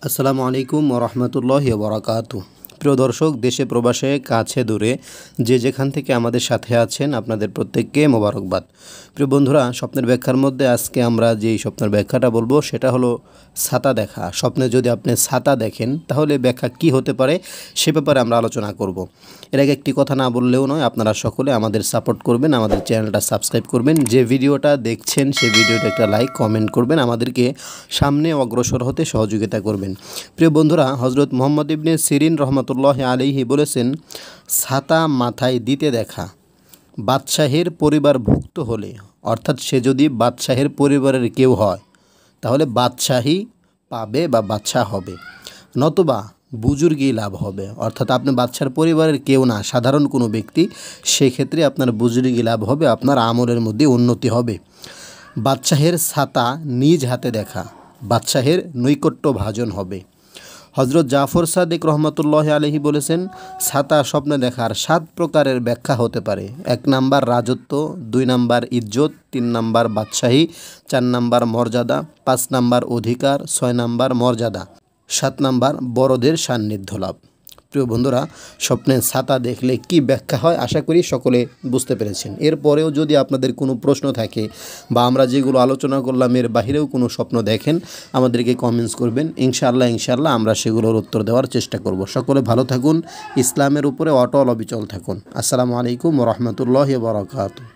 আসসালামু আলাইকুম ওয়া রাহমাতুল্লাহি ওয়া বারাকাতুহু। প্রিয় দর্শক, দেশে প্রবাসে কাছে দূরে যে যেখান থেকে আমাদের সাথে আছেন আপনাদের প্রত্যেককে মোবারকবাদ। প্রিয় বন্ধুরা, স্বপ্নের ব্যাখ্যার মধ্যে আজকে আমরা যেই স্বপ্নের ব্যাখ্যাটা বলবো সেটা হলো ছাতা দেখা। স্বপ্নে যদি আপনি ছাতা দেখেন তাহলে ব্যাখ্যা কি হতে পারে সে ব্যাপারে আমরা আলোচনা করব। এর আগে একটি কথা না বললেও নয়, আপনারা সকলে আমাদের সাপোর্ট করবেন, আমাদের চ্যানেলটা সাবস্ক্রাইব করবেন, যে ভিডিওটা দেখছেন সেই ভিডিওটা একটা লাইক কমেন্ট করবেন, আমাদেরকে সামনে অগ্রসর হতে সহযোগিতা করবেন। প্রিয় বন্ধুরা, হজরত মুহাম্মদ ইবনে সিরিন রহমতুল্লাহ আলাইহি বলেছেন, ছাতা মাথায় দিতে দেখা বাদশাহের পরিবারভুক্ত হলে, অর্থাৎ সে যদি বাদশাহের পরিবারের কেউ হয় তাহলে বাদশাহী পাবে বা বাদশাহ হবে, নতুবা বুজুর্গি লাভ হবে। অর্থাৎ আপনি বাদশার পরিবারের কেউ না, সাধারণ কোনো ব্যক্তি, সেক্ষেত্রে আপনার বুজুর্গি লাভ হবে, আপনার আমলের মধ্যে উন্নতি হবে। বাদশাহের ছাতা নিজ হাতে দেখা বাদশাহের নৈকট্য ভাজন হবে। হজরত জাফর সাদিক রহমতুল্লাহ আলহি বলেছেন, ছাতা স্বপ্নে দেখার 7 প্রকারের ব্যাখ্যা হতে পারে। 1 নাম্বার রাজত্ব, 2 নাম্বার ইজ্জত, 3 নাম্বার বাদশাহী, 4 নাম্বার মর্যাদা, 5 নাম্বার অধিকার, 6 নাম্বার মর্যাদা, 7 নাম্বার বড়দের সান্নিধ্য লাভ। প্রিয় বন্ধুরা, স্বপ্নে ছাতা দেখলে কি ব্যাখ্যা হয় আশা করি সকলে বুঝতে পেরেছেন। এরপরেও যদি আপনাদের কোনো প্রশ্ন থাকে বা আমরা যেগুলো আলোচনা করলাম এর বাহিরেও কোনো স্বপ্ন দেখেন, আমাদেরকে কমেন্টস করবেন। ইনশাআল্লাহ আমরা সেগুলোর উত্তর দেওয়ার চেষ্টা করব। সকলে ভালো থাকুন, ইসলামের উপরে অটল অবিচল থাকুন। আসসালামু আলাইকুম ওয়া রাহমাতুল্লাহি ওয়া বারাকাতুহু।